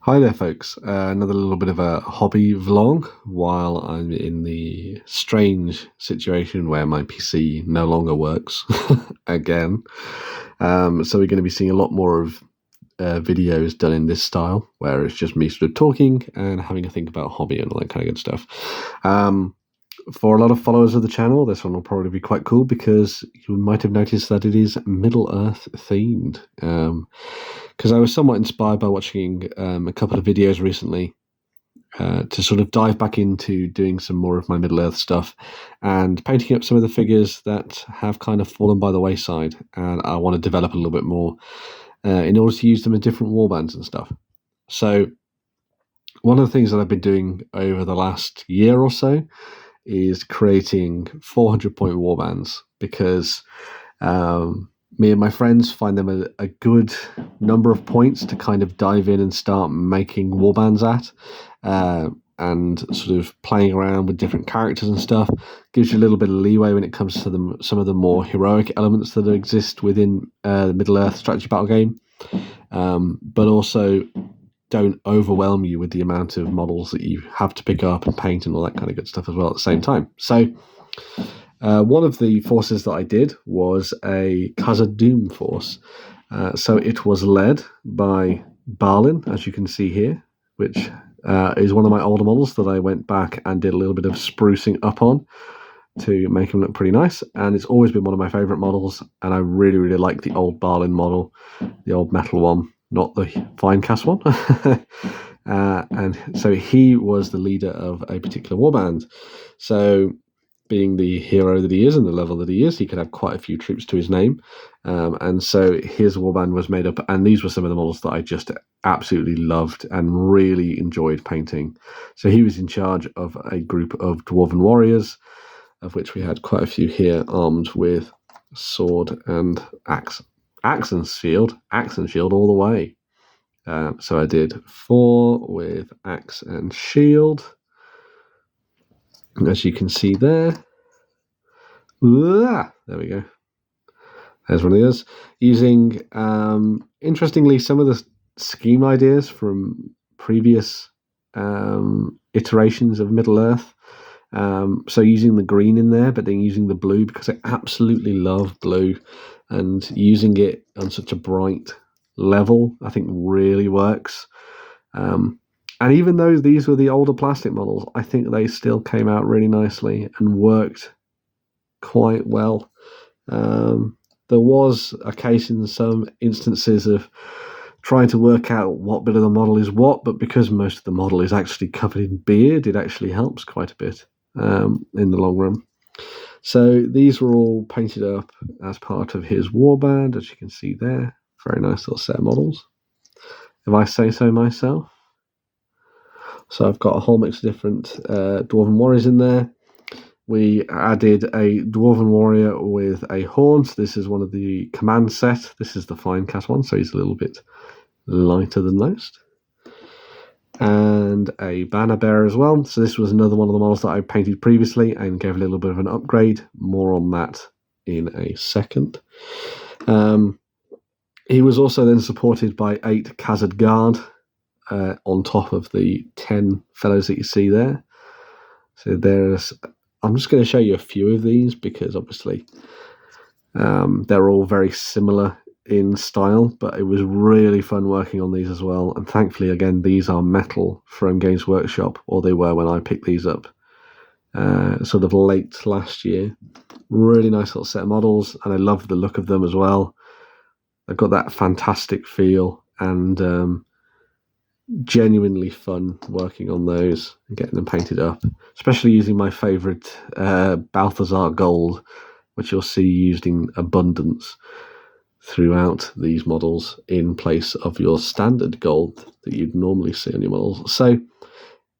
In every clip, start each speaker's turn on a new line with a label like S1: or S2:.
S1: Hi there, folks. Another little bit of a hobby vlog while I'm in the strange situation where my PC no longer works again. So we're going to be seeing a lot more of videos done in this style, where it's just me sort of talking and having a think about hobby and all that kind of good stuff. For a lot of followers of the channel, this one will probably be quite cool because you might have noticed that it is Middle-earth themed. Because I was somewhat inspired by watching a couple of videos recently to sort of dive back into doing some more of my Middle-earth stuff and painting up some of the figures that have kind of fallen by the wayside, and I want to develop a little bit more in order to use them in different warbands and stuff. So one of the things that I've been doing over the last year or so is creating 400-point warbands because me and my friends find them a good number of points to kind of dive in and start making warbands at, and sort of playing around with different characters and stuff. Gives you a little bit of leeway when it comes to some of the more heroic elements that exist within the Middle-earth strategy battle game, but also don't overwhelm you with the amount of models that you have to pick up and paint and all that kind of good stuff as well at the same time. So one of the forces that I did was a Khazad-dûm force. So it was led by Balin, as you can see here, which is one of my older models that I went back and did a little bit of sprucing up on to make him look pretty nice. And it's always been one of my favourite models, and I really, really like the old Balin model, the old metal one, not the fine cast one. And so he was the leader of a particular warband. So being the hero that he is and the level that he is, he could have quite a few troops to his name. And so his warband was made up, and these were some of the models that I just absolutely loved and really enjoyed painting. So he was in charge of a group of dwarven warriors, of which we had quite a few here, armed with sword and axe and shield all the way. So I did 4 with axe and shield, as you can see there. There we go. There's one of those. Using, interestingly, some of the scheme ideas from previous iterations of Middle-earth. So using the green in there, but then using the blue, because I absolutely love blue, and using it on such a bright level, I think really works. And even though these were the older plastic models, I think they still came out really nicely and worked quite well. There was a case in some instances of trying to work out what bit of the model is what, but because most of the model is actually covered in beard, it actually helps quite a bit in the long run. So these were all painted up as part of his warband, as you can see there. Very nice little set of models, if I say so myself. So I've got a whole mix of different dwarven warriors in there. We added a dwarven warrior with a horn. So this is one of the command set. This is the fine cast one, so he's a little bit lighter than most. And a banner bearer as well. So this was another one of the models that I painted previously and gave a little bit of an upgrade. More on that in a second. He was also then supported by 8 Khazad guard on top of the 10 fellows that you see there. So I'm just going to show you a few of these because obviously they're all very similar in style, but it was really fun working on these as well. And thankfully, again, these are metal from Games Workshop, or they were when I picked these up sort of late last year. Really nice little set of models, and I love the look of them as well. They've got that fantastic feel, and genuinely fun working on those and getting them painted up, especially using my favourite Balthazar gold, which you'll see used in abundance throughout these models in place of your standard gold that you'd normally see on your models. So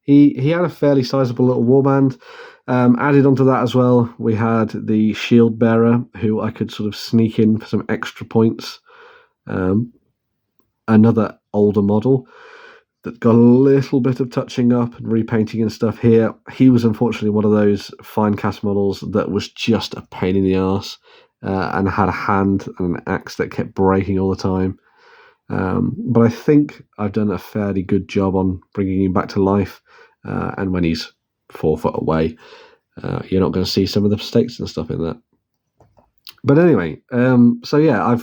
S1: he had a fairly sizable little warband. Added onto that as well, we had the shield bearer, who I could sort of sneak in for some extra points. Another older model that got a little bit of touching up and repainting and stuff here. He was unfortunately one of those fine cast models that was just a pain in the arse, and had a hand and an axe that kept breaking all the time. But I think I've done a fairly good job on bringing him back to life. And when he's 4 foot away, you're not going to see some of the mistakes and stuff in that. But anyway, so yeah,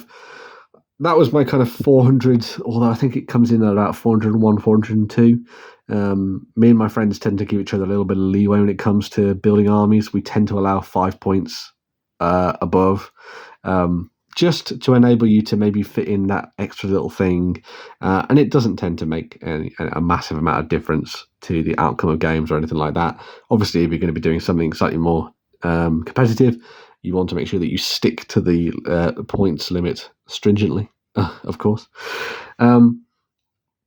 S1: that was my kind of 400, although I think it comes in at about 401, 402. Me and my friends tend to give each other a little bit of leeway when it comes to building armies. We tend to allow 5 points above, just to enable you to maybe fit in that extra little thing. And it doesn't tend to make a massive amount of difference to the outcome of games or anything like that. Obviously, if you're going to be doing something slightly more competitive, you want to make sure that you stick to the points limit stringently, of course.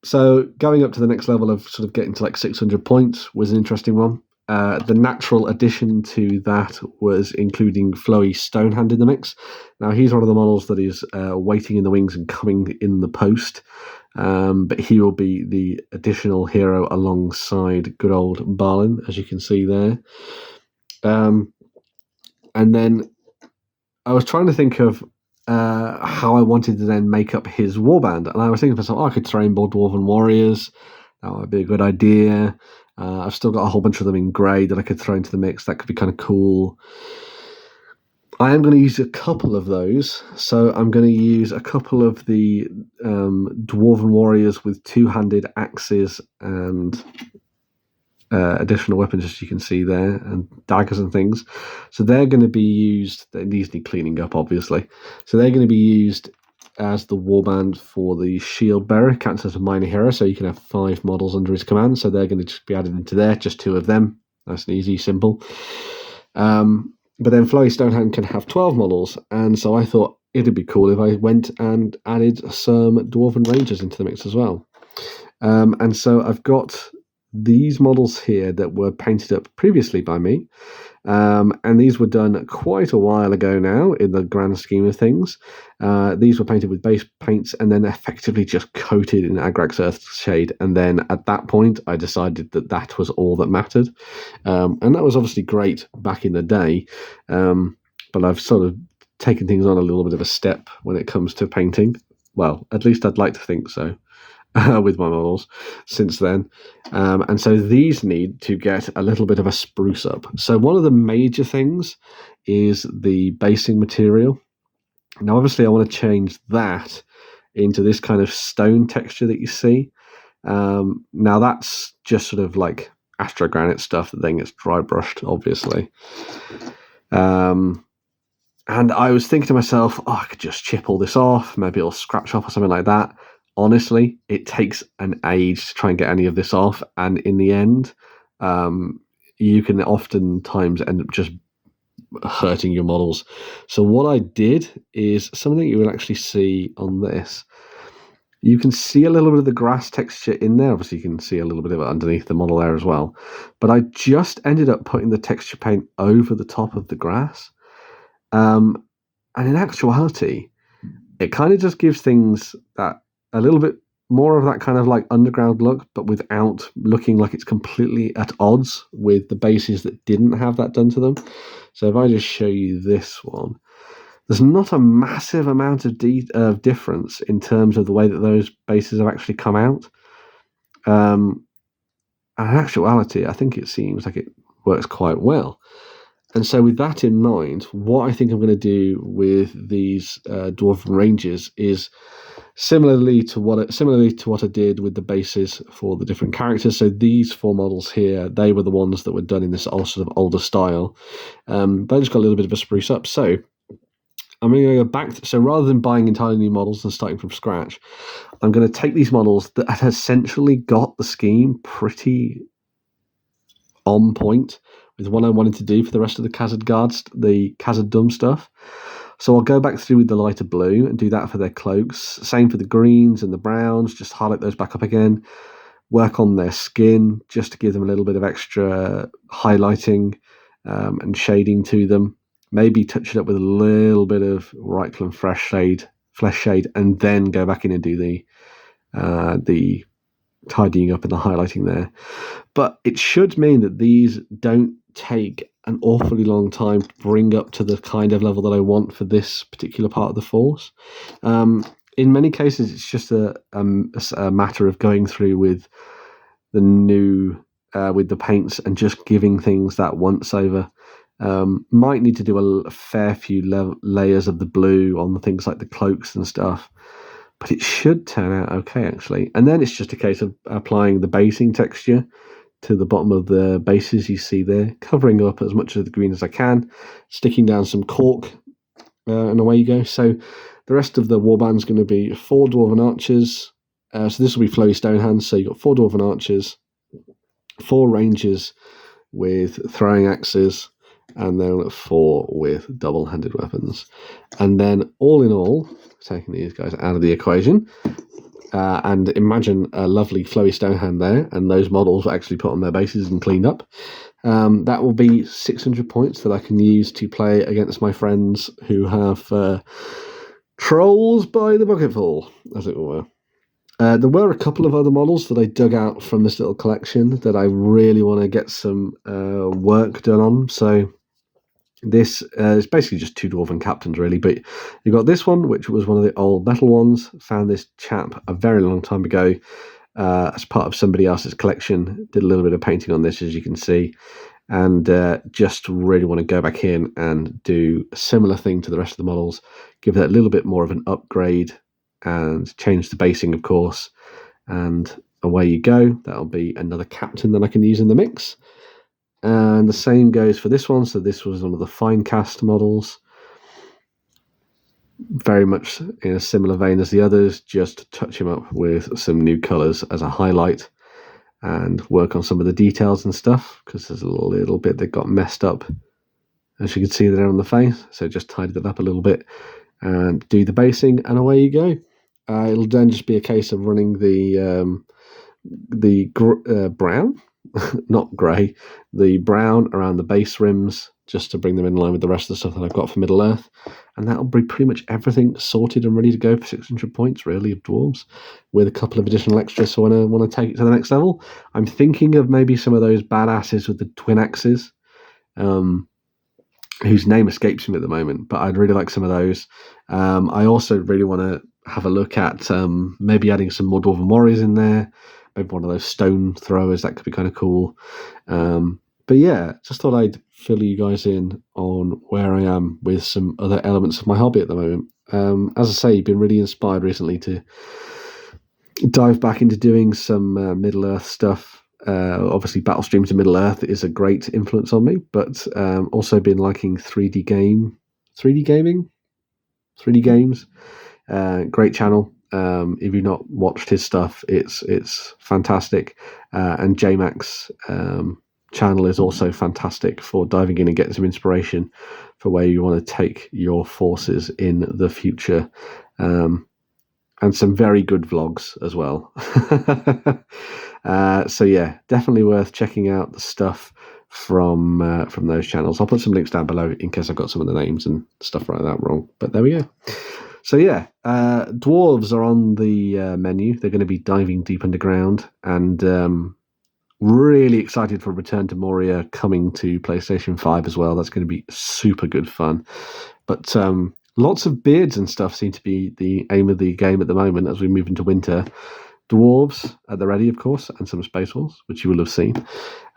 S1: So going up to the next level of sort of getting to like 600 points was an interesting one. The natural addition to that was including Floi Stonehand in the mix. Now, he's one of the models that is waiting in the wings and coming in the post. But he will be the additional hero alongside good old Balin, as you can see there. And then I was trying to think of how I wanted to then make up his warband. And I was thinking to myself, I could throw in more Dwarven Warriors. That would be a good idea. I've still got a whole bunch of them in grey that I could throw into the mix. That could be kind of cool. I am going to use a couple of those. So I'm going to use a couple of the Dwarven Warriors with two-handed axes and additional weapons, as you can see there, and daggers and things. So they're going to be used. These need cleaning up, obviously. So they're going to be used as the warband for the shield bearer. Counts as a minor hero, so you can have 5 models under his command. So they're going to just be added into there, just 2 of them. Nice and easy, simple. But then Floi Stonehand can have 12 models, and so I thought it'd be cool if I went and added some Dwarf Rangers into the mix as well. And so I've got these models here that were painted up previously by me, and these were done quite a while ago now in the grand scheme of things. These were painted with base paints and then effectively just coated in Agrax Earthshade, and then at that point I decided that that was all that mattered, and that was obviously great back in the day, but I've sort of taken things on a little bit of a step when it comes to painting. Well, at least I'd like to think so. With my models since then. And so these need to get a little bit of a spruce up. So one of the major things is the basing material. Now, obviously, I want to change that into this kind of stone texture that you see. Now, that's just sort of like astrogranite stuff that then gets dry brushed, obviously. And I was thinking to myself, I could just chip all this off. Maybe it'll scratch off or something like that. Honestly, it takes an age to try and get any of this off, and in the end, you can oftentimes end up just hurting your models. So what I did is something you will actually see on this. You can see a little bit of the grass texture in there. Obviously, you can see a little bit of it underneath the model there as well. But I just ended up putting the texture paint over the top of the grass. And in actuality, it kind of just gives things that a little bit more of that kind of like underground look, but without looking like it's completely at odds with the bases that didn't have that done to them. So if I just show you this one, there's not a massive amount of difference in terms of the way that those bases have actually come out. And in actuality, I think it seems like it works quite well. And so with that in mind, what I think I'm going to do with these Dwarf Ranges is similarly to what I did with the bases for the different characters. So these 4 models here, they were the ones that were done in this sort of older style. They just got a little bit of a spruce up. So I'm going to go back. So rather than buying entirely new models and starting from scratch, I'm going to take these models that have essentially got the scheme pretty on point with what I wanted to do for the rest of the khazad-dûm stuff. So I'll go back through with the lighter blue and do that for their cloaks. Same for the greens and the browns, just highlight those back up again. Work on their skin just to give them a little bit of extra highlighting and shading to them. Maybe touch it up with a little bit of Reikland flesh shade, and then go back in and do the tidying up and the highlighting there. But it should mean that these don't take an awfully long time to bring up to the kind of level that I want for this particular part of the force. in many cases, it's just a matter of going through with the new with the paints and just giving things that once over. Might need to do a fair few layers of the blue on the things like the cloaks and stuff, but it should turn out okay actually. And then it's just a case of applying the basing texture to the bottom of the bases you see there, covering up as much of the green as I can, sticking down some cork, and away you go. So the rest of the warband's going to be 4 Dwarven Archers. So this will be Floi Stonehand. So you've got 4 Dwarven Archers, 4 Rangers with throwing axes, and then 4 with double-handed weapons. And then all in all, taking these guys out of the equation, and imagine a lovely Floi Stonehand there, and those models were actually put on their bases and cleaned up. That will be 600 points that I can use to play against my friends who have trolls by the bucketful, as it were. There were a couple of other models that I dug out from this little collection that I really want to get some work done on. So this is basically just 2 Dwarven Captains, really. But you got this one, which was one of the old metal ones. Found this chap a very long time ago as part of somebody else's collection. Did a little bit of painting on this, as you can see. And just really want to go back in and do a similar thing to the rest of the models. Give it a little bit more of an upgrade and change the basing, of course. And away you go. That'll be another captain that I can use in the mix. And the same goes for this one. So this was one of the fine cast models. Very much in a similar vein as the others, just touch him up with some new colours as a highlight and work on some of the details and stuff, because there's a little bit that got messed up, as you can see there on the face. So just tidied it up a little bit and do the basing, and away you go. It'll then just be a case of running the brown, not grey, the brown around the base rims, just to bring them in line with the rest of the stuff that I've got for Middle Earth. And that'll be pretty much everything sorted and ready to go for 600 points, really, of Dwarves, with a couple of additional extras. So I want to take it to the next level. I'm thinking of maybe some of those badasses with the twin axes, whose name escapes me at the moment, but I'd really like some of those. I also really want to have a look at maybe adding some more Dwarven Warriors in there, maybe one of those stone throwers. That could be kind of cool. But yeah, just thought I'd fill you guys in on where I am with some other elements of my hobby at the moment. As I say, been really inspired recently to dive back into doing some Middle Earth stuff. Obviously, Battle Streams to Middle Earth is a great influence on me, but also been liking 3D games. Great channel. If you've not watched his stuff, it's fantastic. And JMac's channel is also fantastic for diving in and getting some inspiration for where you want to take your forces in the future. And some very good vlogs as well. So yeah, definitely worth checking out the stuff from those channels. I'll put some links down below in case I've got some of the names and stuff like that wrong. But there we go. So yeah, dwarves are on the menu. They're going to be diving deep underground, and really excited for Return to Moria coming to PlayStation 5 as well. That's going to be super good fun. But lots of beards and stuff seem to be the aim of the game at the moment as we move into winter. Dwarves at the ready, of course, and some Space Wolves, which you will have seen.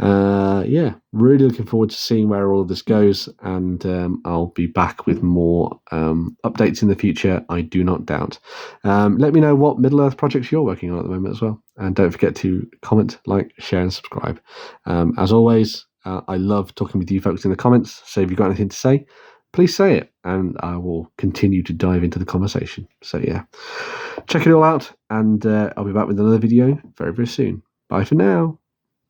S1: Yeah, really looking forward to seeing where all of this goes, and I'll be back with more updates in the future, I do not doubt. Let me know what Middle-earth projects you're working on at the moment as well, and don't forget to comment, like, share, and subscribe. As always, I love talking with you folks in the comments, so if you've got anything to say, please say it, and I will continue to dive into the conversation. So yeah, check it all out, and I'll be back with another video very, very soon. Bye for now.